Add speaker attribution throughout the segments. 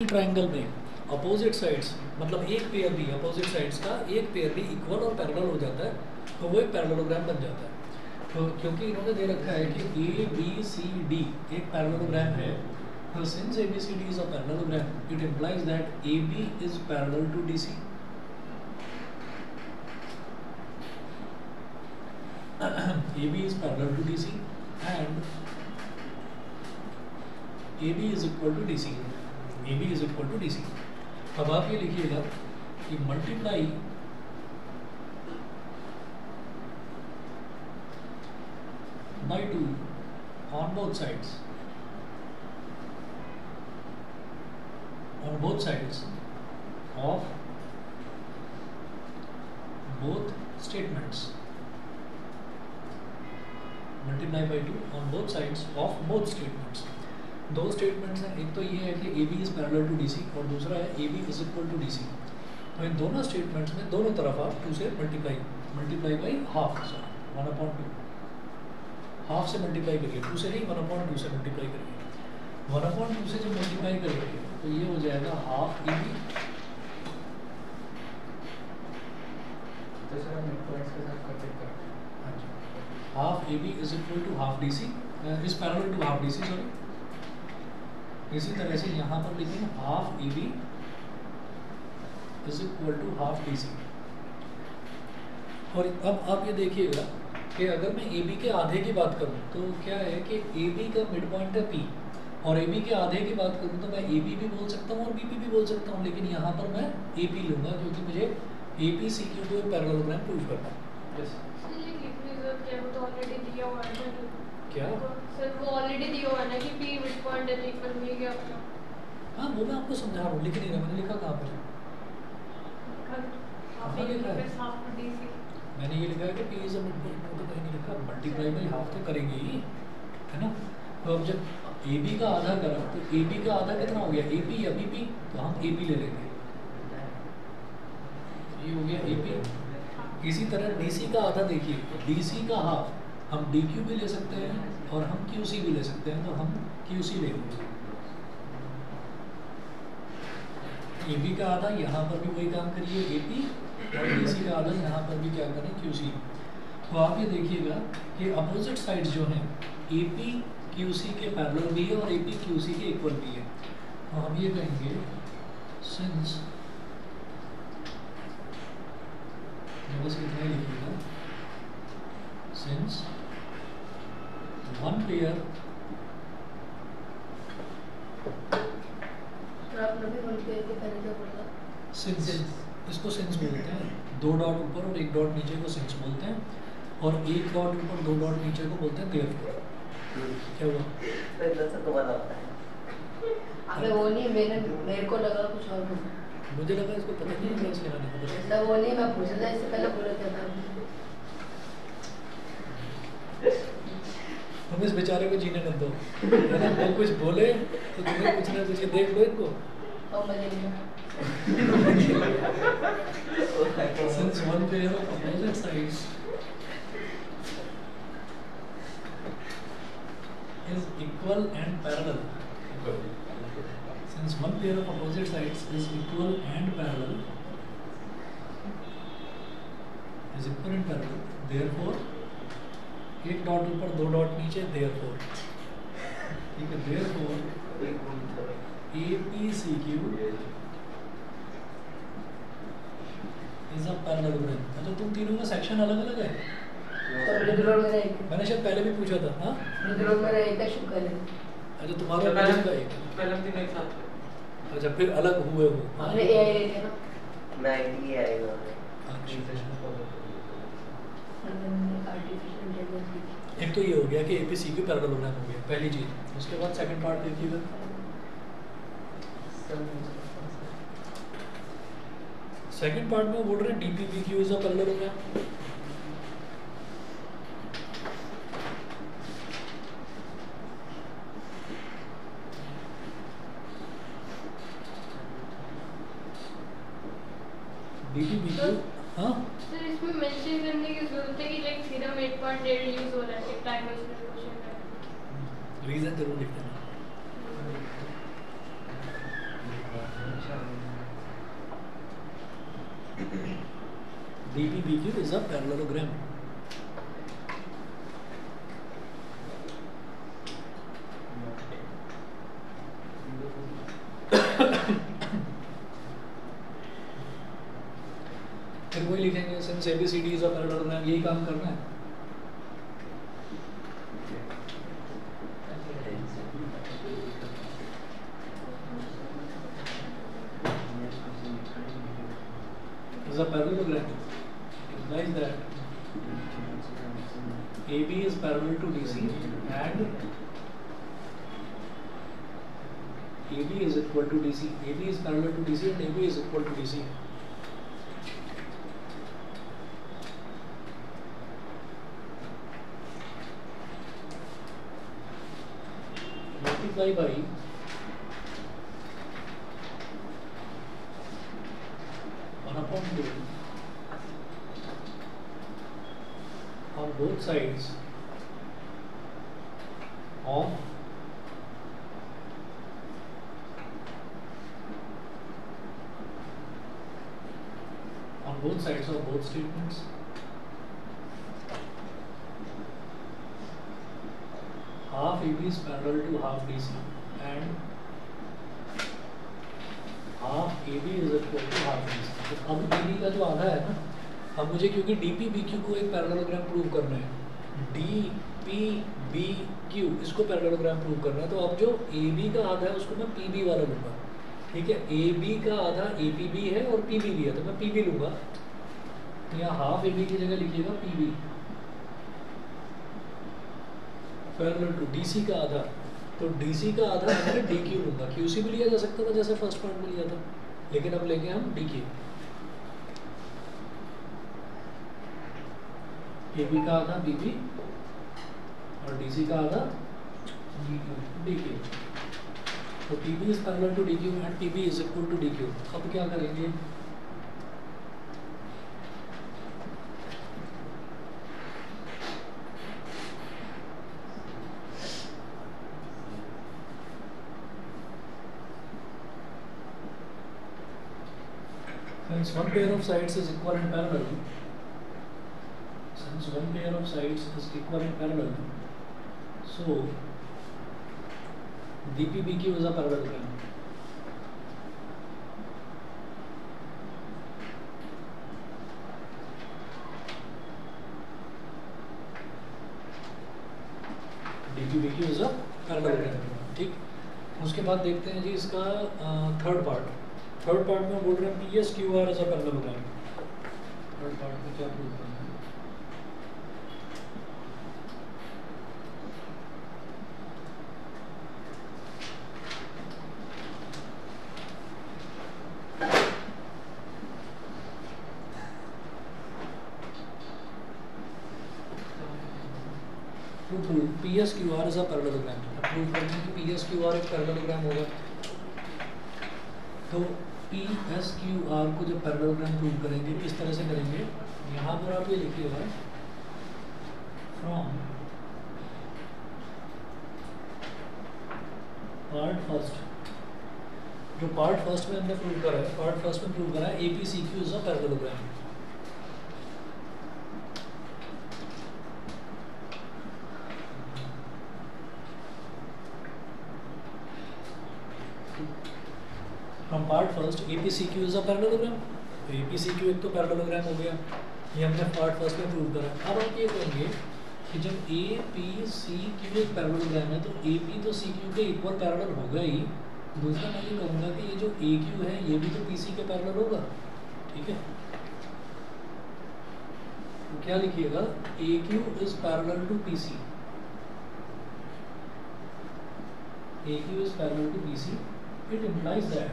Speaker 1: Triangle में opposite sides मतलब एक पेयर भी अपोजिट साइड्स का एक पेयर भी इक्वल और पैरेलल हो जाता है तो वो एक पैरेललोग्राम बन जाता है। तो क्योंकि इन्होंने दे रखा है कि ए बी सी डी एक पैरेललोग्राम है, तो since A B C D is a parallelogram it implies that A B is parallel to D C. A B is parallel to D C and A B is equal to D C. A B is equal to D C. अब आप ये लिखिएगा कि multiply by 2 on both sides of both statements. Multiply by 2 on both sides of both statements. दो statements हैं, एक तो ये है कि A B is parallel to D C और दूसरा है A B is equal to D C. तो इन दोनों स्टेटमेंट्स में दोनों तरफ आप 2 से मल्टीप्लाई बाई हाफ 1/2 हाफ से मल्टीप्लाई करिए, 2 से नहीं 1/2 से मल्टीप्लाई करिए। 1/2 से जब मल्टीप्लाई करिए तो ये हो जाएगा half A B. Half A B is equal to half D C is parallel to half D C, sorry. इसी तरह से यहाँ पर लिखेंगे half A B is equal to half D C. और अब आप ये देखिएगा कि अगर मैं ए बी के आधे की बात करूँ तो क्या है कि ए बी का मिड पॉइंट है पी और ए बी के आधे की बात करूँ तो मैं ए बी भी बोल सकता हूँ और बी भी बोल सकता हूँ, लेकिन यहाँ पर मैं ए पी लूँगा क्योंकि मुझे ए पी सी क्यू को पैरेललोग्राम प्रूव करना है। क्या
Speaker 2: सर वो ऑलरेडी दिया हुआ है ना कि p मिड पॉइंट है, इक्वल में क्या आपका?
Speaker 1: हाँ वो मैं आपको समझा रहा हूँ, लिख नहीं रहा, मैंने लिखा कहाँ पर? मैंने ये लिखा है कि p is a mid point, तो कहीं नहीं लिखा। मल्टीप्लाई बाई हाफ तो करेंगे ही, है ना। तो अब जब ए बी का आधा करा तो ए बी का आधा कितना हो गया, ए पी या बी पी, तो हम ए पी ले लेंगे, ये हो गया ए पी। इसी तरह डी सी का आधा देखिए, डी सी का हाफ हम डी क्यू भी ले सकते हैं और हम क्यू सी भी ले सकते हैं, तो हम क्यू सी लेंगे। ए बी का आधा यहाँ पर भी वही काम करिए ए पी और डी सी का आधा यहाँ पर भी क्या करें क्यू सी। तो आप ये देखिएगा कि अपोजिट साइड्स जो हैं ए पी क्यू सी के पैरेलल भी है और ए पी क्यू सी के इक्वल भी है। तो हम ये कहेंगे सिंस, बस इतना ही लिखिएगा, सिंस one pair सिंस, इसको सिंस बोलते हैं, 2 डॉट ऊपर और 1 डॉट नीचे को सिंस बोलते हैं और 1 डॉट ऊपर 2 डॉट नीचे को बोलते हैं देयरफॉर। क्या हुआ?
Speaker 2: अबे वो नहीं, मेरे को लगा कुछ और,
Speaker 1: मुझे लगा इसको पता नहीं है इसके नाम पता।
Speaker 2: वो नहीं, मैं पूछ रहा इससे पहले बोला क्या था।
Speaker 1: तुम इस बेचारे को जीने मत दो, है ना। वो कुछ बोले तो तुम्हें कुछ ना कुछ देख लो इनको। Since one pair of opposite sides is equal and parallel, since one pair of opposite sides is equal and parallel, therefore एक डॉट ऊपर 2 डॉट नीचे therefore, ठीक है, therefore APCQ is a parallelogram। मतलब तुम तीनों का सेक्शन अलग अलग है। मैंने शायद पहले भी पूछा था। हाँ अच्छा, तुम्हारा का एक
Speaker 3: पहले तीनों एक साथ।
Speaker 1: अच्छा, फिर अलग हुए हो। एक तो ये हो गया कि APCQ पैरेललोग्राम हो गया, पहली चीज। उसके बाद सेकंड पार्ट देखिएगा, सेकंड पार्ट में बोल रहे हैं DPPQ is a parallelogram. DPPQ, हाँ
Speaker 2: सर इसमें मेंशन करने की जरूरत है कि लाइक थ्योरम 8.8 यूज हो रहा है टाइम क्वेश्चन में।
Speaker 1: रीजन जरूर लिख देना। DPBQ is a parallelogram. फिर वही लिखेंगे since ABCD is a parallelogram, यही काम करना है. Is a parallelogram implies that AB is parallel to DC and AB is equal to DC. AB is parallel to DC and AB is equal to DC. Multiply by on both sides of both statements half AB is parallel to half DC and half AB is equal to half DC. तो अब AB का जो आधा है ना, अब मुझे क्योंकि DPBQ को एक पैरेललोग्राम प्रूव करना है, DPBQ इसको पैरेललोग्राम प्रूव करना है, तो अब जो AB का आधा है उसको मैं PB वाला लूँगा. ठीक है, AB का आधा APB है और PB भी है, तो मैं PB लूँगा. तो यहाँ हाफ AB की जगह लिखिएगा PB पैरेलल टू DC का आधा. तो DC का आधा मैं DQ लूँगा. QC भी लिया जा सकता था जैसे फर्स्ट पार्ट में लिया था, लेकिन अब लेंगे हम DQ. AB का आधा BB और DC का आधा DQ. तो PB is parallel to DQ and PB is equal to DQ. अब क्या करेंगे, since one pair of sides is equal and parallel, so DPBQ is a parallelogram. DPBQ is a parallelogram. ठीक, उसके बाद देखते हैं जी इसका थर्ड पार्ट. थर्ड पार्ट में बोल रहे हैं PSQR as a parallelogram. Third part में क्या प्रूव करना है, PSQR is a parallelogram. Prove करना है कि PSQR एक पैरेललोग्राम होगा. तो PSQR को जब पैरेललोग्राम प्रूव करेंगे किस तरह से करेंगे, यहाँ पर आप ये लिखिएगा फ्रॉम पार्ट फर्स्ट. जो पार्ट फर्स्ट में हमने प्रूव करा है, पार्ट फर्स्ट में प्रूव करा है APCQ is a parallelogram. From part first APCQ is a parallelogram. तो APCQ एक तो पैरेललोग्राम हो गया, ये हमने पार्ट फर्स्ट में प्रूव करा. अब आप ये कहेंगे कि जब APCQ एक पैरेललोग्राम है तो AP तो CQ के इक्वल पैरेलल होगा ही. दूसरा मैं ये कहूँगा कि ये जो AQ है ये भी तो PC के पैरेलल होगा. ठीक है, तो क्या लिखिएगा, AQ is parallel to PC. AQ is parallel to PC. It implies that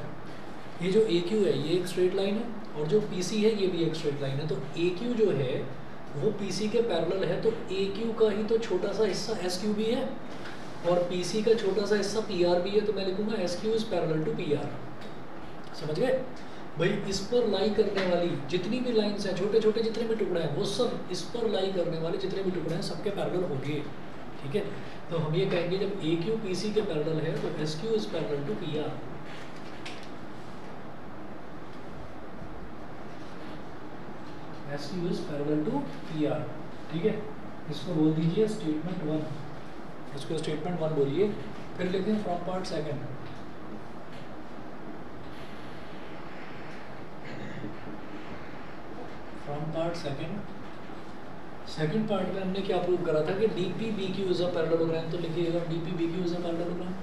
Speaker 1: ये जो AQ है ये एक स्ट्रेट लाइन है और जो PC है ये भी एक स्ट्रेट लाइन है. तो AQ जो है वो PC के पैरेलल है, तो AQ का ही तो छोटा सा हिस्सा SQ भी है और PC का छोटा सा हिस्सा PR भी है. तो मैं लिखूंगा SQ is parallel to PR. समझ गए भाई, इस पर लाई करने वाली जितनी भी लाइंस हैं, छोटे छोटे जितने भी टुकड़े हैं, वो सब इस पर लाई करने वाले जितने भी टुकड़े हैं सबके पैरेलल होंगे. ठीक है, तो हम ये कहेंगे जब AQ PC के पैरेलल है तो SQ is parallel to PR. S Q is parallel to P R. ठीक है, इसको बोल दीजिए स्टेटमेंट 1, इसको स्टेटमेंट 1 बोलिए। फिर लिखते हैं from part second, from part second part में हमने क्या प्रूव करा था कि D P B Q is a parallelogram. तो लिखिएगा D P B Q is a parallelogram.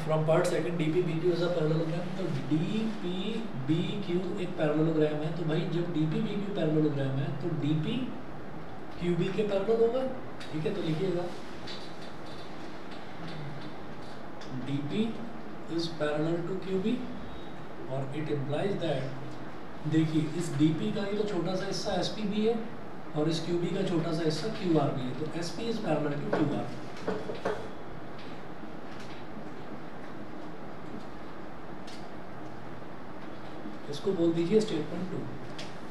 Speaker 1: From part second D P B Q is a parallelogram. तो D P B Q एक पैरेललोग्राम है। तो भाई जब D P B Q parallelogram है तो डी पी क्यू बी के parallel होगा। ठीक है, तो लिखिएगा D P is parallel to Q B और इट इम्प्लाइज दैट, देखिए इस डी पी का ये तो छोटा सा हिस्सा एस पी भी है और इस क्यू बी का छोटा सा हिस्सा क्यू आर भी है। तो S P is parallel to Q R. इसको बोल दीजिए स्टेटमेंट 2।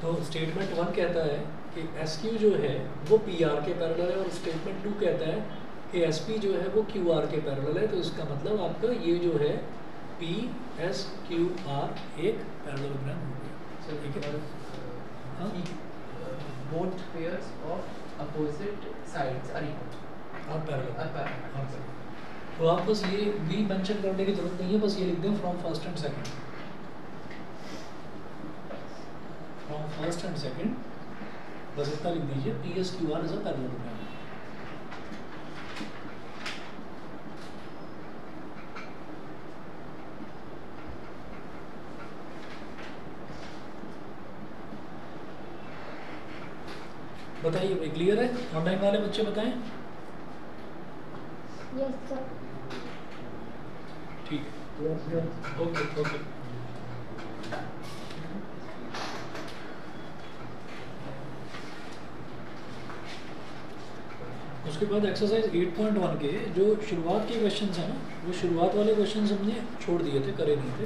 Speaker 1: तो स्टेटमेंट 1 कहता है कि एस क्यू जो है वो पी आर के पैरेलल है और स्टेटमेंट 2 कहता है कि एस पी जो है वो क्यू आर के पैरेलल है। तो इसका मतलब आपका ये जो है पी एस क्यू आर एक पैरेललोग्राम हो गया। ठीक है, हाँ,
Speaker 3: both pairs of opposite sides are equal
Speaker 1: और पैरेलल।
Speaker 3: are
Speaker 1: तो आप बस ये भी मेंशन करने की जरूरत नहीं है, बस ये लिख दें from first and second, from first and second, बस इतना लिख दीजिए P S Q R is a parallelogram. बताइए भाई, क्लियर है? ऑनलाइन वाले बच्चे बताएं।
Speaker 2: Yes sir.
Speaker 1: ठीक है, ओके ओके। उसके बाद एक्सरसाइज 8.1 के जो शुरुआत के क्वेश्चंस हैं ना, वो शुरुआत वाले क्वेश्चंस हमने छोड़ दिए थे, करे नहीं थे।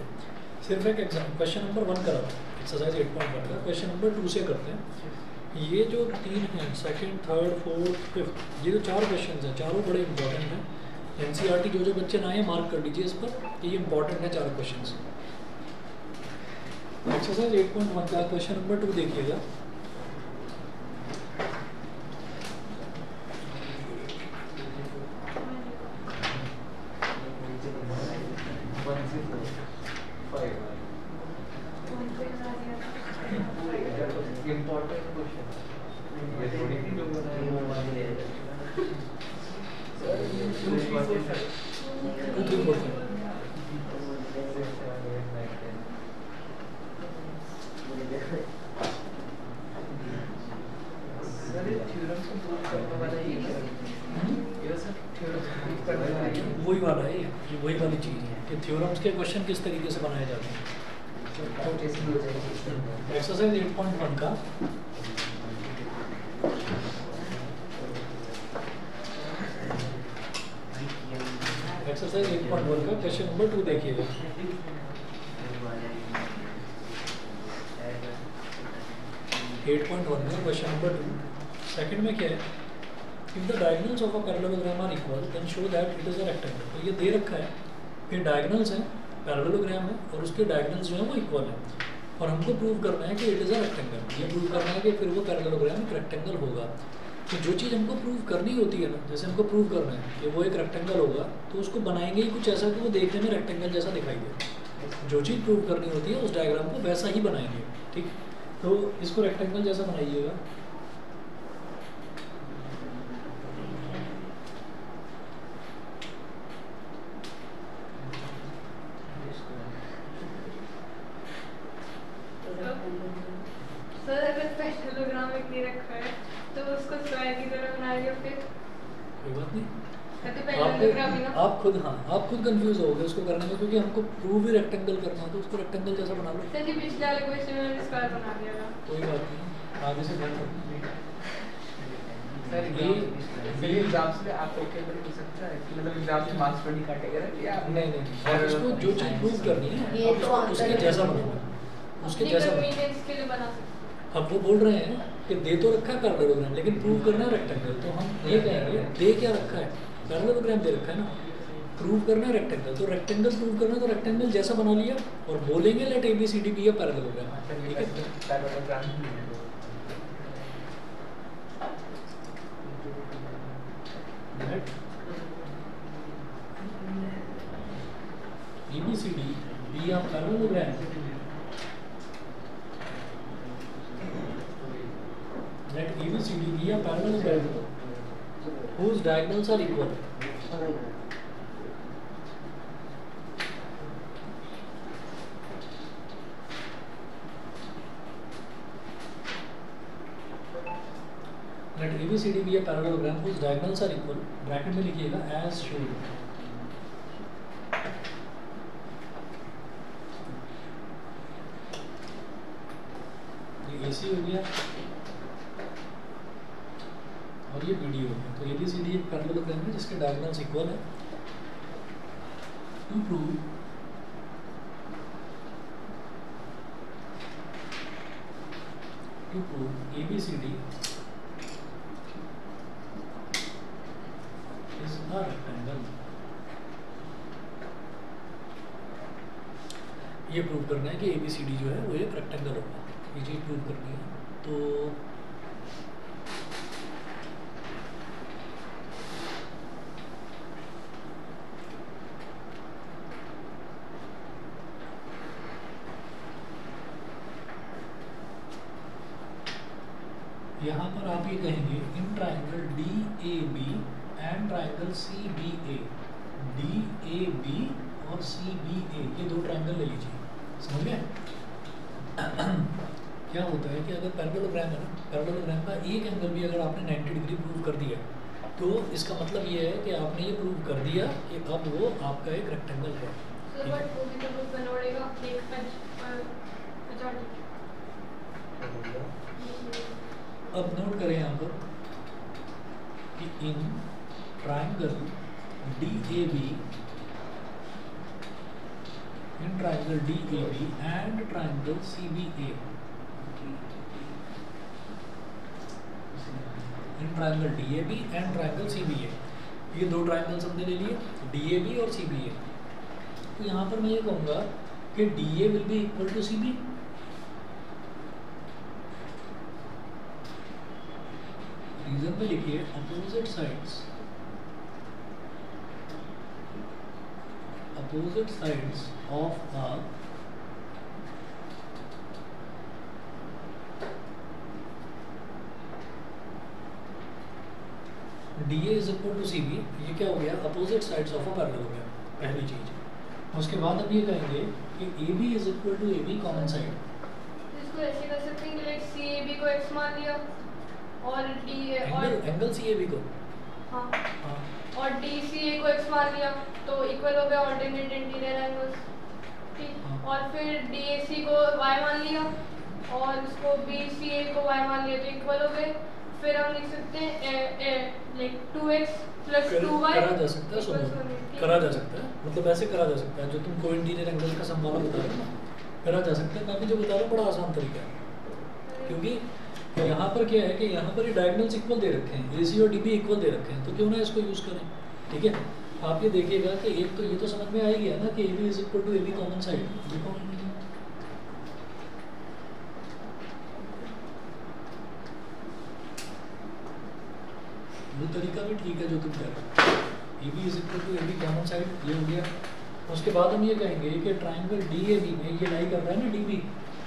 Speaker 1: सिर्फ एक एग्जाम क्वेश्चन नंबर 1 करा था एक्सरसाइज 8.1 का। क्वेश्चन नंबर 2 से करते हैं। ये जो 3 हैं, सेकंड, थर्ड, फोर्थ, फिफ्थ, ये जो 4 क्वेश्चन हैं, चारों बड़े इंपॉर्टेंट हैं। एनसीईआरटी जो बच्चे ना आए मार्क कर लीजिए इस पर कि ये इंपॉर्टेंट है 4 क्वेश्चन। एक्सरसाइज 8.1 का क्वेश्चन नंबर 2 देखिएगा।
Speaker 3: important question. ये थोड़ी सी लोग बनाए वो वाले हैं। Two, three, four, five. Sir ये थ्योरम को प्रूव करने वाला ये है। ये सर थ्योरम को प्रूव करने वाला है।
Speaker 1: वही वाला है, ये वही वाली चीज़ है कि थ्योरम्स के क्वेश्चन किस तरीके से बनाए जाते हैं। एक्सरसाइज 8.1 का एक्सरसाइज 8.1 का क्वेश्चन नंबर 2 देखिएगा। एट पॉइंट वन का क्वेश्चन नंबर 2 सेकंड में क्या है, if the diagonals of a parallelogram are equal then show that it is a rectangle. तो ये दे रखा है कि डायगोनल्स हैं, पैरेललोग्राम है और उसके डायगोनल्स जो है वो इक्वल है और हमको प्रूव करना है कि इट इज़ अ रेक्टेंगल। ये प्रूव करना है कि फिर वो पैरेललोग्राम एक रेक्टेंगल होगा। तो जो चीज़ हमको प्रूव करनी होती है ना, जैसे हमको प्रूव करना है कि वो एक रेक्टेंगल होगा, तो उसको बनाएंगे ही कुछ ऐसा कि वो देखने में रेक्टेंगल जैसा दिखाई दे। जो चीज़ प्रूव करनी होती है उस डायग्राम को वैसा ही बनाएंगे। ठीक, तो इसको रेक्टेंगल जैसा बनाइएगा।
Speaker 2: सर अगर पैरेललोग्राम एक नहीं रखा है तो उसको स्क्वायर की तरह बनाएंगे फिर
Speaker 1: कोई बात नहीं,
Speaker 2: तो पैरेललोग्राम ही ना।
Speaker 1: आप खुद कंफ्यूज हो गए उसको करने में, क्योंकि हमको प्रूव ही रेक्टेंगल करना है तो उसको रेक्टेंगल जैसा बना लो।
Speaker 2: सर जी पिछले वाले क्वेश्चन में मैंने स्क्वायर बना दिया था।
Speaker 1: कोई बात नहीं, आगे से ध्यान रखो।
Speaker 3: सर ये एग्जाम्स में आप ओके कर सकते हैं कि मतलब एग्जाम से मार्क्स पर नहीं काटेगा या
Speaker 1: नहीं, और उसको जो चीज़ प्रूव करनी है
Speaker 4: ये तो
Speaker 1: उसके जैसा बनाना, उसके जैसा
Speaker 2: डिटरमिनेंट्स के लिए बना सकते
Speaker 1: अब वो बोल रहे हैं कि दे तो रखा है पैरेललोग्राम लेकिन प्रूव करना है रेक्टेंगल, तो हम ये कहेंगे दे क्या रखा है, पैरेललोग्राम दे रखा है ना, प्रूव करना है रेक्टेंगल, तो रेक्टेंगल प्रूव करना है तो रेक्टेंगल जैसा बना लिया और बोलेंगे let ABCD be a parallelogram. ठीक है, let ABCD be a parallelogram, let ABCD be a parallelogram whose diagonals are equal. Let ABCD be a parallelogram whose diagonals are equal. Bracket में लिखिएगा as shown. ये AC हो गया और ये BD हो गया, तो ABCD एक पैरेललोग्राम है जिसके डायगोनल्स इक्वल है। To prove ABCD is a rectangle, ये प्रूव करना है कि ABCD जो है वो एक रेक्टेंगल होगा, ये चीज प्रूव करनी है। तो यहाँ पर आप ये कहेंगे in triangle DAB and triangle CBA, DAB और CBA ये दो ट्राइंगल ले लीजिए, समझ गए? क्या होता है कि अगर पैरेललोग्राम है ना, पैरेललोग्राम का एक एंगल भी अगर आपने 90 डिग्री प्रूव कर दिया तो इसका मतलब ये है कि आपने ये प्रूव कर दिया कि अब वो आपका एक रेक्टेंगल है। अब नोट करें यहाँ पर कि in triangle DAB, in triangle DAB and triangle CBA, in triangle DAB and triangle CBA, ये दो ट्राइंगल्स हमने ले लिए DAB और CBA। तो यहाँ पर मैं ये कहूँगा कि DA will be equal to CB, reason में लिखिए opposite sides of a DA is equal to CB, ये क्या हो गया, opposite sides of a parallelogram, पहली चीज। उसके बाद हम ये कहेंगे कि AB is equal to AB common side,
Speaker 2: इसको ऐसे कर सकते हैं कि लाइक CAB को x मान लिया और
Speaker 1: एंगल CAB को,
Speaker 2: हाँ, और DCA को x मान लिया तो इक्वल हो गया ऑल्टरनेट इंटीरियर एंगल्स, ठीक। और फिर DAC को y मान लिया और इसको BCA को y मान लिया तो इक्वल हो गए। फिर हम लिख सकते हैं लाइक 2x प्लस 2y
Speaker 1: करा जा सकता है, सुनो करा जा सकता है, मतलब ऐसे करा जा सकता है जो तुम को इंटीरियर एंगल का संभाला बता रहे हो ना, करा जा सकता है। मैं भी जो बता रहा हूँ बड़ा आसान तरीका है, क्योंकि यहाँ पर क्या है कि यहाँ पर ये डायगोनल्स इक्वल दे रखे हैं, AC और DB इक्वल दे रखे हैं, तो क्यों ना इसको यूज़ करें। ठीक है, आप ये देखिएगा कि एक तो ये तो समझ में आ ही गया ना कि AB is equal to AB common side. देखो वो तरीका भी ठीक है जो तुम कह रहे हो, AB is equal to AB common side, ये हो गया। उसके बाद हम ये कहेंगे कि ट्राइंगल DAB में ये लाई कर रहा है ना DB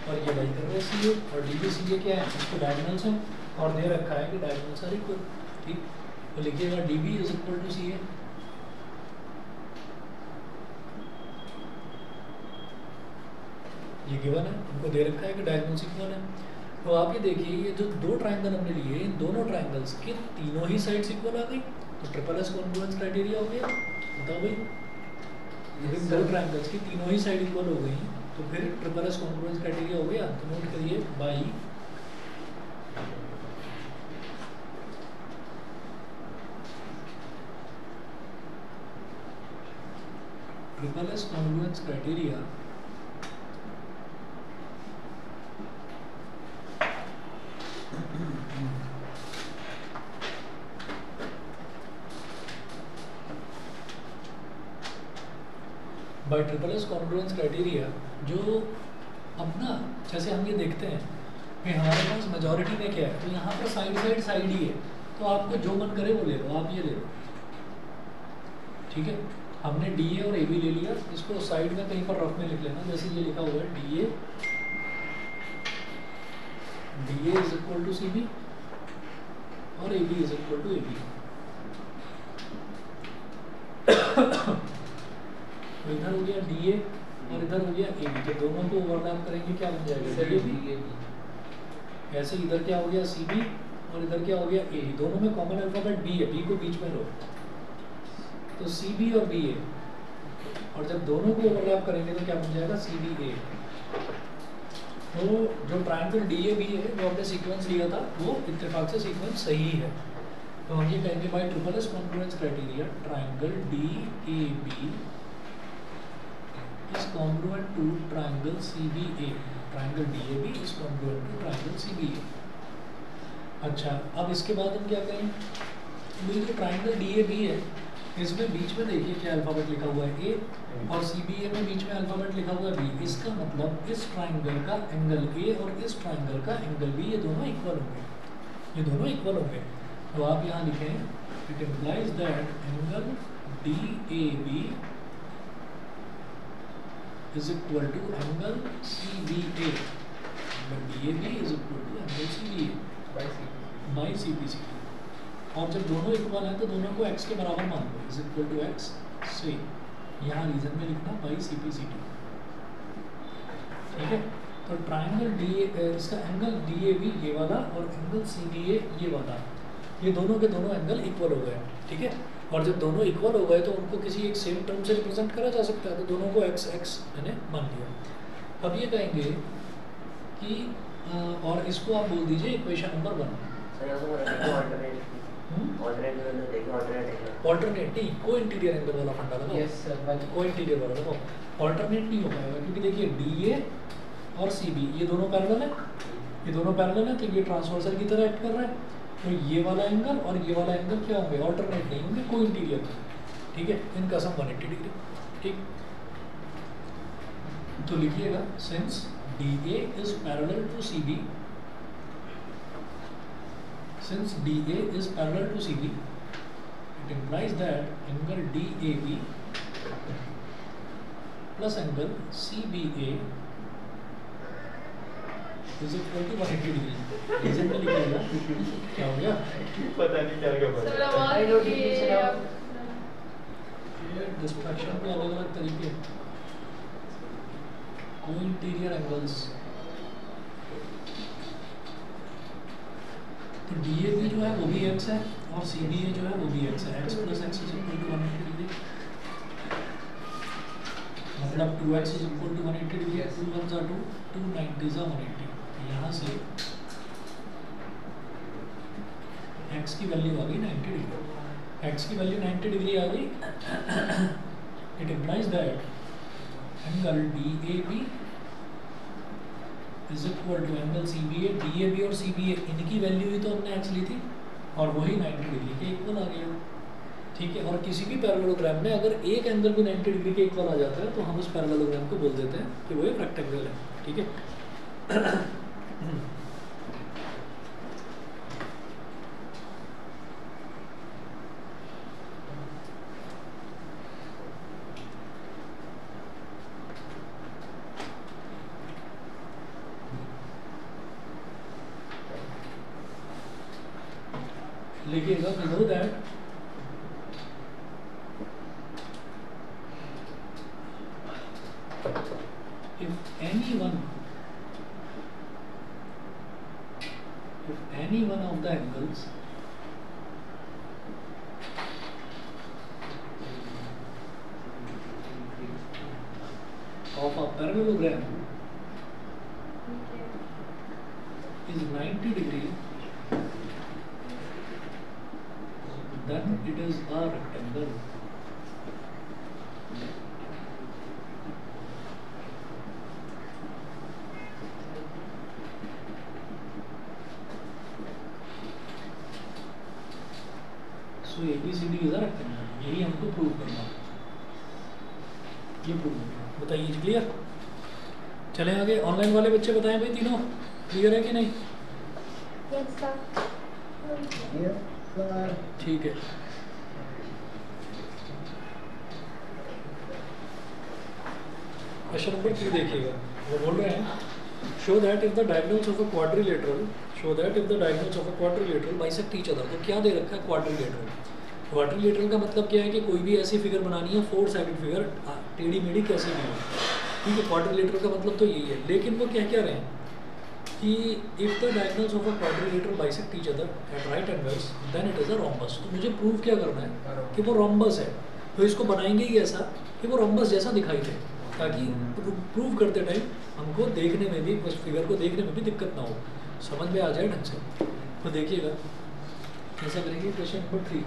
Speaker 1: और ये लाई कर रहा है CA, और DB CA क्या है, इसके डायगोनल्स हैं और दे रखा है कि डायगोनल्स आर इक्वल। ठीक, तो लिखिएगा DB is equal to CA। ये गिवन है, उनको दे रखा है कि डायगोनल्स इक्वल है। तो आप ये देखिए ये जो दो ट्राइंगल हमने लिए, इन दोनों ट्राइंगल्स के तीनों ही साइड्स इक्वल आ गई, तो ट्रिपल एस कॉन्ग्रुएंस क्राइटेरिया हो गया। बताओ भाई, इन दो ट्राइंगल्स की तीनों ही साइड इक्वल हो गई तो फिर ट्रिपल एस कॉन्ग्रुएंस क्राइटेरिया हो गया। तो नोट करिए by triple S congruence criteria bye triple S congruence criteria, जो अब ना जैसे हम ये देखते हैं कि हमारे पास मेजॉरिटी में क्या है, तो यहाँ पर साइड ही है, तो आपको जो मन करे वो ले लो, आप ये ले लो, ठीक है। हमने डी ए और ए बी ले लिया, इसको साइड में कहीं पर रफ में लिख लेना, जैसे ये लिखा हुआ है D A is equal to C B और A B is equal to A B. तो इधर हो गया डी ए और इधर हो गया ए बी, तो दोनों को ओवरलैप करेंगे, क्या बन जाएगा डी ए बी। ऐसे इधर क्या हो गया सी बी और इधर क्या हो गया ए, दोनों में कॉमन अल्फाबेट बी है, बी को बीच में लो, तो सी बी और बी ए, और जब दोनों को ओवरलैप करेंगे तो क्या बन जाएगा सी बी ए। तो जो ट्रायंगल डी ए बी है जो हमने सीक्वेंस लिया था वो इत्तेफाक से सीक्वेंस सही है, तो हम ये कहेंगे by triple S congruence criteria triangle D A B is congruent to triangle C B A, triangle D A B is congruent to triangle C B A. अच्छा, अब इसके बाद हम क्या करें, ये जो ट्रायंगल डी ए बी है इसमें बीच में देखिए क्या अल्फाबेट लिखा हुआ है ए, और सी बी ए में बीच में अल्फाबेट लिखा हुआ है बी, इसका मतलब इस ट्रायंगल का एंगल ए और इस ट्रायंगल का एंगल बी ये दोनों इक्वल होंगे, ये दोनों इक्वल होंगे। तो आप यहाँ लिखें it implies that angle D A B is equal to angle C B A, D A B is equal to angle C B A by C P C. और जब दोनों इक्वल हैं तो दोनों को x के बराबर मान लो, इज इक्वल टू एक्स से, यहाँ रीजन में लिखना by C P C T, ठीक है। तो ट्रायंगल डी इसका एंगल डी ए बी ये वाला और एंगल सी बी ए ये वाला, ये दोनों के दोनों एंगल इक्वल हो गए, ठीक है। और जब दोनों इक्वल हो गए तो उनको किसी एक सेम टर्म से रिप्रेजेंट करा जा सकता है, तो दोनों को एक्स एक्स मैंने मान लिया। अब ये कहेंगे कि और इसको आप बोल दीजिए इक्वेशन नंबर 1। ऑल्टरनेट नहीं, को इंटीरियर एंगल वाला फंडा लगाओ।
Speaker 3: यस सर,
Speaker 1: को इंटीरियर वाला लगाओ, ऑल्टरनेट नहीं हो पाएगा क्योंकि देखिए डी ए और सी बी ये दोनों पैरेलल है, ये दोनों पैरेलल है, तो ये ट्रांसवर्सल की तरह एक्ट कर रहा है, तो ये वाला एंगल और ये वाला एंगल क्या होंगे, ऑल्टरनेट नहीं होंगे, को इंटीरियर, ठीक है। इनका सम 180 डिग्री, ठीक। तो लिखिएगा since D A is parallel to C B, since DA is parallel to CB, it implies that angle DAB plus angle CBA is equal to 180 degree। Reason में लिखिएगा क्या हो गया,
Speaker 3: पता नहीं क्या होगा,
Speaker 1: ये डिस्ट्रैक्शन के अलग अलग तरीके, को इंटीरियर एंगल्स। तो डी ए बी जो है वो भी एक्स है और सी बी ए जो है वो भी एक्स है, x plus x is equal to 180 degree, मतलब 2x is equal to 180 degree, 2 1 जा 2, 2 90 जा 180। यहाँ से x की वैल्यू आ गई 90 डिग्री, x की वैल्यू 90 डिग्री आ गई। It implies that angle D A B is equal to angle C B A, D A B और सी बी ए इनकी वैल्यू ही तो हमने एक्स ली थी और वही 90 डिग्री के इक्वल आ गया, ठीक है। और किसी भी पैरेललोग्राम में अगर एक एंगल भी 90 डिग्री के इक्वल आ जाता है तो हम उस पैरेललोग्राम को बोल देते हैं कि वो एक रेक्टेंगल है, ठीक है। लिखिएगा we know that if any one of the angles of a parallelogram is 90 degree, then it is a rectangle. So ABCD is a rectangle. यही हमको प्रूव करना है। ये प्रूव हो गया। बताइए जी, क्लियर? चलें आगे। ऑनलाइन वाले बच्चे बताएं भाई, तीनों क्लियर है कि नहीं?
Speaker 2: Yes sir.
Speaker 1: ठीक है। क्वेश्चन नंबर 3 देखिएगा, वो बोल रहे हैं show that if the diagonals of a quadrilateral bisect each other. तो क्या दे रखा है क्वाड्रिलेटरल? क्वाड्रिलेटरल का मतलब क्या है कि कोई भी ऐसी फिगर बनानी है, 4 साइडेड फिगर, टेढ़ी मेढ़ी कैसी भी हो, ठीक है। क्वाड्रिलेटरल का मतलब तो यही है। लेकिन वो क्या कह रहे हैं कि if the diagonals of a quadrilateral bisect each other at right angles then it is a rhombus. तो मुझे प्रूव क्या करना है कि वो रोम्बस है। तो इसको बनाएंगे ही ऐसा कि वो रोम्बस जैसा दिखाई दे, ताकि प्रूव करते टाइम हमको देखने में भी, उस फिगर को देखने में भी दिक्कत ना हो, समझ में आ जाए ढंग से। तो देखिएगा कैसा करेंगे। Question number 3,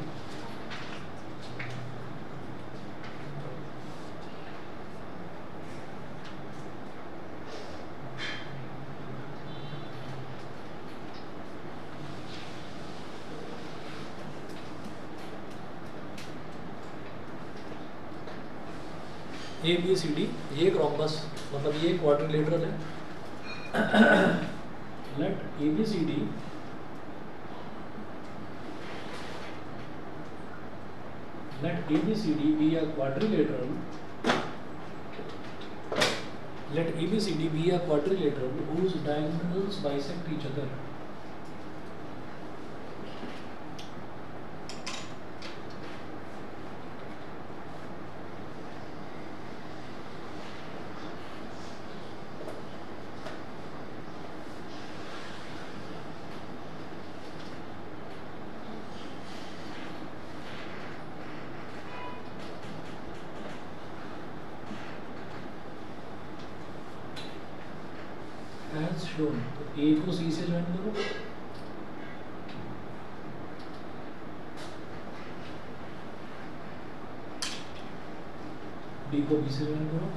Speaker 1: A B C D, ये एक रोम्बस, मतलब ये क्वाड्रिलेटरल है। Let A B C D be a quadrilateral. Let ABCD be a quadrilateral whose diagonals bisect each other. As shown, तो A को C से ज्वाइन करो, D को B से ज्वाइन करो,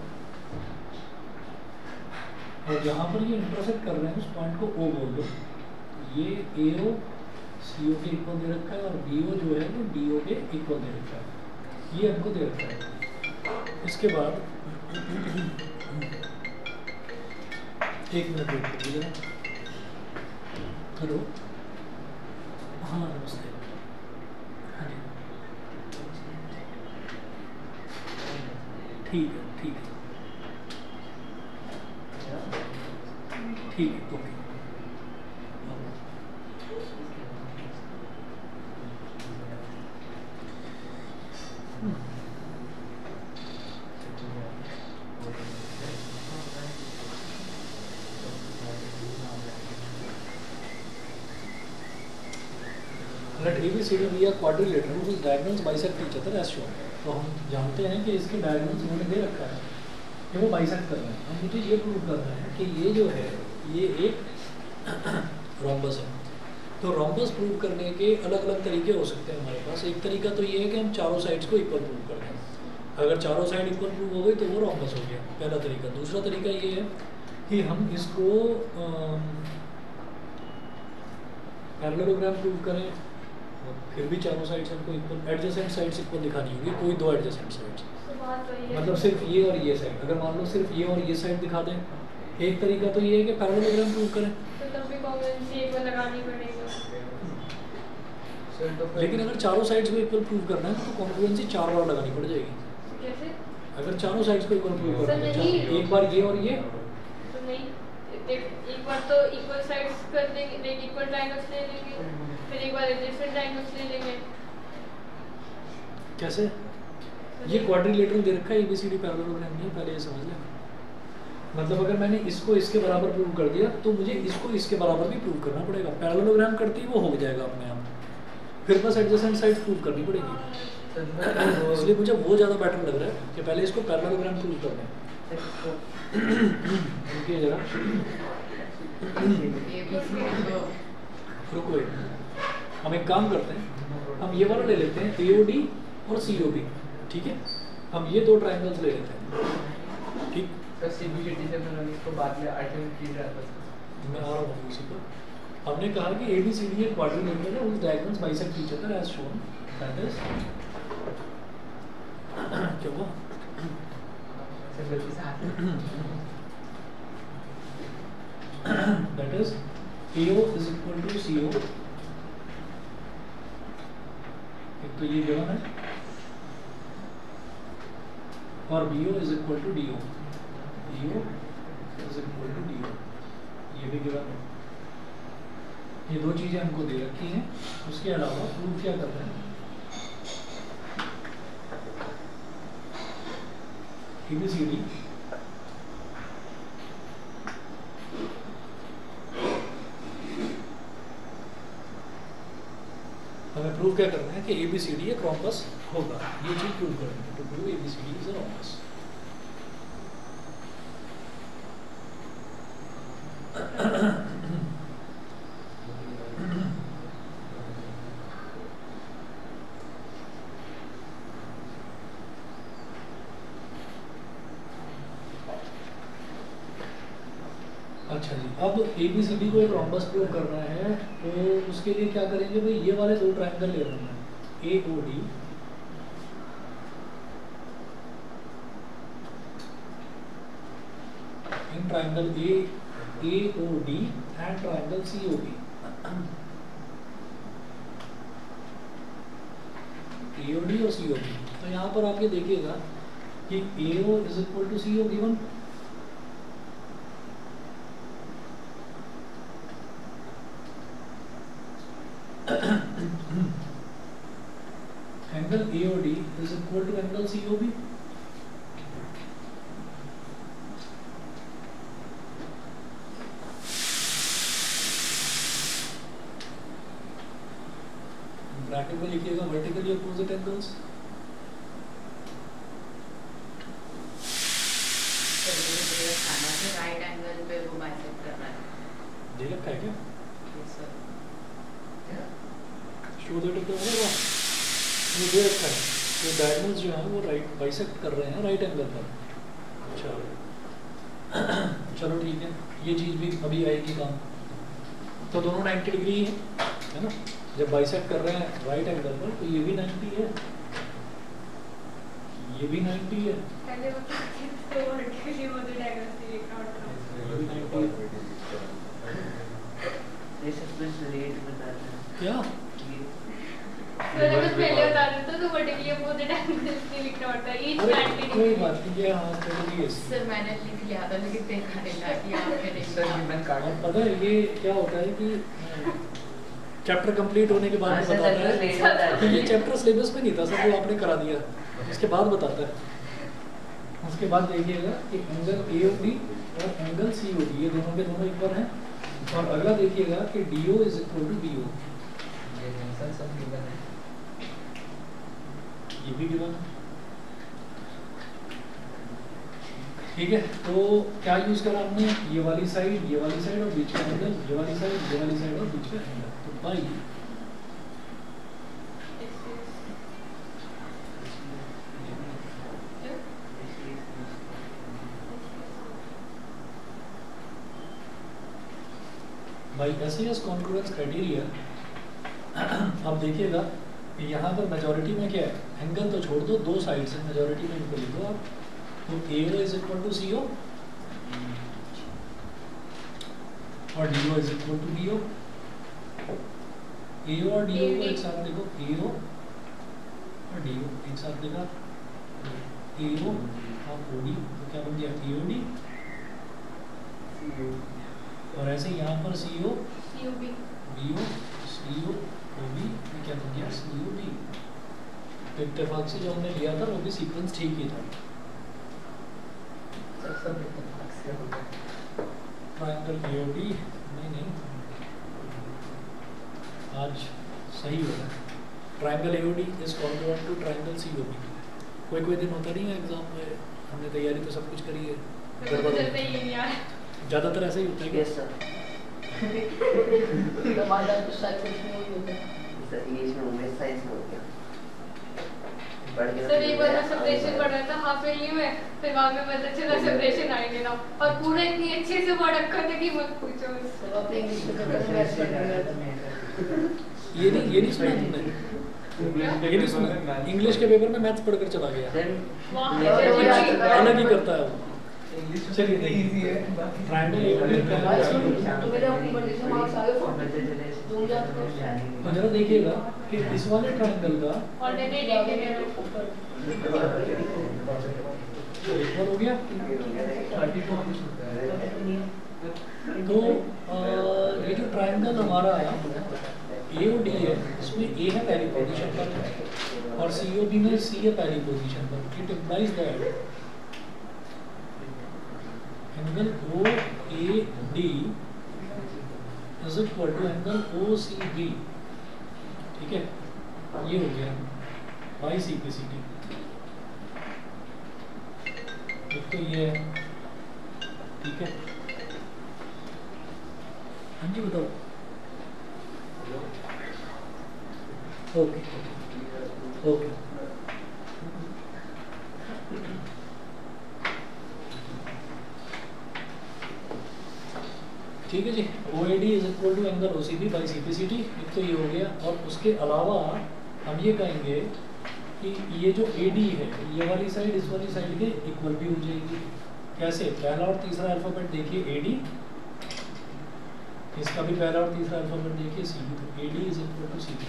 Speaker 1: और जहाँ पर ये इंटरसेक्ट कर रहे हैं उस पॉइंट को O बोल दो। ये AO CO के इक्वल दे रखा है और BO जो है वो DO के इक्वल दे रखा है, ये हमको दे रखा है। इसके बाद एक मिनट वेट करिएगा। हेलो, हाँ नमस्ते, हाँ जी, ठीक है ठीक है ठीक है, okay. Let ABCD be a quadrilateral whose diagonals bisect each other as shown. तो हम जानते हैं कि इसके डायगोनल्स उन्होंने दे रखा है कि वो बाइसेक्ट कर रहे हैं। हम मुझे ये प्रूव करना है कि ये जो है ये एक रोम्बस है। तो रोम्बस प्रूव करने के अलग अलग तरीके हो सकते हैं हमारे पास। एक तरीका तो ये है कि हम चारों साइड्स को इक्वल प्रूव कर दें। अगर चारों साइड इक्वल प्रूव हो गई तो वो रोम्बस हो गया, पहला तरीका। दूसरा तरीका ये है कि हम इसको पैरेललोग्राम प्रूव करें, फिर भी चारों साइड्स हमको इक्वल, एडजेसेंट साइड्स इक्वल दिखानी होगी, कोई दो एडजेसेंट साइड्स, मतलब सिर्फ ये और ये साइड। अगर मान लो सिर्फ ये और ये साइड दिखा दें, एक तरीका तो ये है कि पैरेललोग्राम प्रूव करें,
Speaker 2: तो तब भी कॉन्ग्रुएंसी एक बार लगानी पड़ेगी।
Speaker 1: लेकिन अगर चारों साइड्स को इक्वल प्रूव करना है तो कॉन्ग्रुएंसी 4 बार लगानी पड़ जाएगी।
Speaker 2: कैसे?
Speaker 1: अगर चारों साइड्स को इक्वल प्रूव करना है, एक बार ये और ये
Speaker 2: तो नहीं, एक बार तो इक्वल साइड्स कर देंगे, लाइक इक्वल ट्रायंगल्स ले लेंगे, फिर एक बार एडजेसेंट ट्रायंगल्स ले लेंगे।
Speaker 1: कैसे? ये क्वाड्रिलेटरल दे रखा है, ABCD पैरेललोग्राम नहीं है, पहले ये समझ लें। मतलब अगर मैंने इसको इसके बराबर प्रूव कर दिया तो मुझे इसको इसके बराबर भी प्रूव करना पड़ेगा। पैरेललोग्राम करते ही वो हो जाएगा अपने आप, फिर बस एडजेसेंट साइड्स प्रूव करनी पड़ेगी। इसलिए मुझे वो ज़्यादा बेटर लग रहा है कि पहले इसको पैरेललोग्राम प्रूव कर दें। उनके जरा रुको, हम एक काम करते हैं, हम ये वाला ले लेते हैं AOD और COB, ठीक है। हम ये दो ट्रायंगल्स ले लेते हैं, ठीक।
Speaker 3: CBCD से मैंने इसको बाद में अल्टरनेटिव रहता
Speaker 1: मैं आ रहा हूँ उसी पर। हमने कहा कि ABCD एक क्वाड्रिलेटरल है whose diagonals bisect each other as shown, that is क्या हुआ?
Speaker 3: सर गलती से हाथ
Speaker 1: that is AO is equal to CO. एक तो ये गिवन है और BO is equal to DO. BO is equal to DO. ये भी गिवन है. ये दो चीजें हमको दे रखी हैं. उसके अलावा प्रूफ क्या कर रहे हैं? ABCD हमें प्रूव क्या करना है कि ABCD एक रोम्बस होगा. ये चीज प्रूव करनी है. To prove ABCD is a rhombus. अच्छा जी, अब ABCD को एक रोम्बस प्रूव करना है तो उसके लिए क्या करेंगे भाई, ये वाले दो ट्रायंगल ले लेना है. AOD in triangle AOD and triangle COB. AOD और COB. तो यहाँ पर आप ये देखिएगा कि AO is equal to CO given. Angle AOD is equal to angle COB. Bracket में लिखिएगा vertically opposite angles.
Speaker 4: Right angle पे वो बाइसेक्ट कर रहा है.
Speaker 1: दे रखा है क्या?
Speaker 4: Yes sir.
Speaker 1: Show that it होगा. ये दे रखा है. तो डायगोनल्स जो है वो राइट बाइसेक्ट कर रहे हैं राइट एंगल पर. चलो ठीक है, ये चीज़ भी अभी आएगी काम. तो दोनों 90 डिग्री है ना. जब बाइसेक्ट कर रहे हैं राइट एंगल पर तो ये भी 90 है, ये भी 90 है,
Speaker 2: पहले वो तो वर्टिकली वो तो डायग्राम से एक नोट करो.
Speaker 1: ये भी 90 है.
Speaker 4: ये सब कुछ रेट बताते हैं
Speaker 1: क्या
Speaker 2: मैंने कुछ पहले बता दिया था तो वर्टिकली अपोजिट एंगल्स के लिखना पड़ता है. ईच 90
Speaker 1: कोई
Speaker 2: डिग्री.
Speaker 1: बात नहीं. ये हाँ स्ट्रेटजी है इसकी.
Speaker 4: सर. मैंने लिख लिया था लेकिन देखा नहीं था कि आपने नहीं
Speaker 3: सर
Speaker 4: लिखा.
Speaker 3: गिवन कार्ड
Speaker 1: और पता है ये क्या होता है कि चैप्टर कंप्लीट होने के बाद में बताता है कि ये चैप्टर सिलेबस में नहीं था सर, वो आपने करा दिया. इसके बाद बताता है. उसके बाद देखिएगा कि एंगल AOD और एंगल COD ये दोनों के दोनों इक्वल हैं. और अगला देखिएगा कि DO is equal to BO.
Speaker 3: ये सर सब गिवन है.
Speaker 1: ये भी गिवन है. ठीक है, तो क्या यूज करा हमने? ये वाली साइड और बीच का एंगल. ये वाली साइड और बीच का एंगल. तो बाई SIS कॉन्ग्रुएंस क्राइटेरिया. अब देखिएगा यहाँ पर मेजॉरिटी में क्या है? एंगल तो छोड़ दो, दो साइड से मेजॉरिटी में इनको लिख दो आप. तो AO is equal to CO और DO is equal to DO. AO और DO को एक साथ देखो. AO और DO एक साथ देखा. AO और OD तो क्या बन गया? AOD. और ऐसे यहाँ पर CO
Speaker 2: COB
Speaker 1: BO CO OB क्या बन गया? COD. तो इत्तेफाक से जो हमने लिया था वो भी सीक्वेंस ठीक ही था.
Speaker 3: सब इत्तेफाक से हो गया.
Speaker 1: ट्रायंगल AOD नहीं आज सही हो रहा है. Triangle AOD is congruent to triangle COB. कोई दिन होता नहीं है एग्जाम में, हमने तैयारी तो सब कुछ करी है, गड़बड़
Speaker 2: चलते ही नहीं यार.
Speaker 1: ज़्यादातर ऐसा ही होता है.
Speaker 4: Yes sir.
Speaker 5: टमाटर तो शायद कुछ नहीं होता
Speaker 4: सर. ये इसमें उमेश साइंस में हो गया. बढ़ गया.
Speaker 2: सर एक बार मैं सेपरेशन पढ़ रहा था हाफ वैल्यू में, फिर बाद में पता चला सेपरेशन आई नहीं ना, और पूरा इतनी अच्छे से वर्ड रखा था कि मत पूछो.
Speaker 5: सब अपने इंग्लिश में करते हैं मैथ्स पढ़ने में.
Speaker 1: ये नहीं सुना तुमने? लेकिन इसमें इंग्लिश के पेपर में मैथ्स पढ़कर चला गया,
Speaker 2: वहाँ
Speaker 1: अलग ही करता है वो। चलिए
Speaker 3: इजी है
Speaker 1: ट्रायंगल
Speaker 5: तो मेरे अपनी बंदी से मार्क्स आ गए तुम जा
Speaker 1: तो जरा देखिएगा कि इस वाले ट्रायंगल का
Speaker 2: ऑर्डिनेट इंटीरियर
Speaker 1: इक्वल हो गया। तो ये जो ट्रायंगल हमारा ए और डी है, इसमें ए है पहली पोजीशन पर और सी ओ बी में सी है पहली पोजीशन पर। It implies that angle O A D is equal to angle O C B. ठीक है, ये हो गया by C P C T. एक तो ये है, ठीक है। हाँ जी बताओ। ओके ओके ठीक है जी। O A D is equal to angle O C B by C P C T. एक तो ये हो गया, और उसके अलावा हम ये कहेंगे कि ये जो ए डी है, ये वाली साइड इस वाली साइड के इक्वल भी हो जाएगी। कैसे? पहला और तीसरा अल्फाबेट देखिए ए डी, इसका भी पहला और तीसरा अल्फाबेट देखिए सी बी। तो A D is equal to C B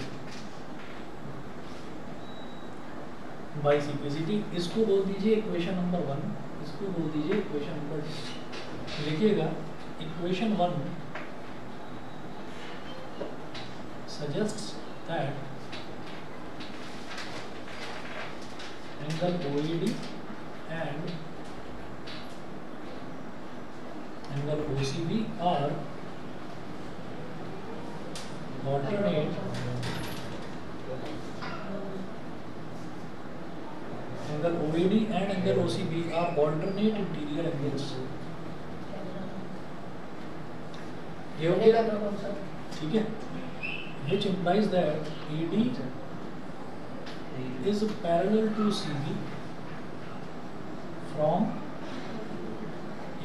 Speaker 1: by C P C T. इसको बोल दीजिए इक्वेशन नंबर 1, इसको बोल दीजिए इक्वेशन नंबर 2। लिखिएगा equation 1 suggests that angle OED and angle OCB are alternate angle OED and angle OCB are alternate interior angles। ये हो गया, ठीक है। Which implies that AD is parallel to CB from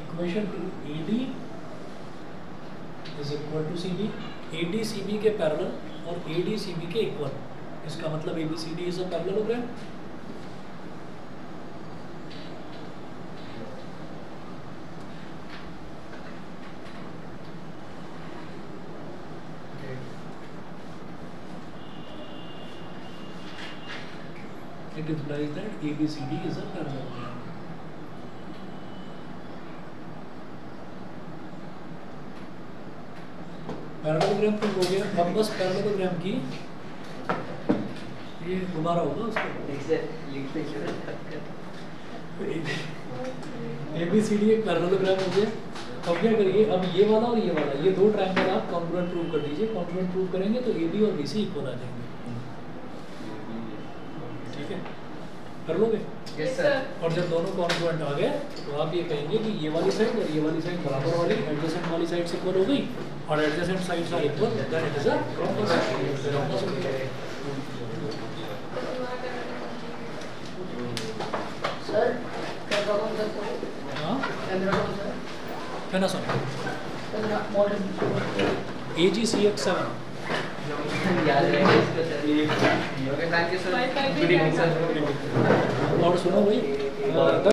Speaker 1: equation to AD is equal to CB। AD CB के parallel और AD CB के equal, इसका मतलब ABCD is a parallelogram। It implies that ABCD is a parallelogram। Parallelogram तो हो गया। अब बस पैरेललोग्राम की ये दोबारा होगा उसको ABCD एक पैरेललोग्राम हो गया। अब क्या करिए, अब ये वाला और ये वाला, ये दो ट्रायंगल आप कॉन्ग्रुएंट प्रूव कर दीजिए। कॉन्ग्रुएंट प्रूव करेंगे तो AB और BC इक्वल आ जाएंगे। ठीक है, कर लोगे?
Speaker 3: Yes sir.
Speaker 1: और जब दोनों कॉन्ग्रुएंट आ गए तो आप ये कहेंगे कि ये वाली साइड और ये वाली साइड बराबर वाली एडजेसेंट वाली साइड से इक्वल हो गई और adjacent sides are equal, then it is a rhombus.
Speaker 5: Sir camera कौन सा है?
Speaker 1: हां,
Speaker 5: कैमरा कौन सा है?
Speaker 1: Panasonic
Speaker 5: camera model
Speaker 1: AG-CX7।
Speaker 3: याद है इसका sir. Okay, thank you sir. Good evening sir.
Speaker 1: और सुनो भाई,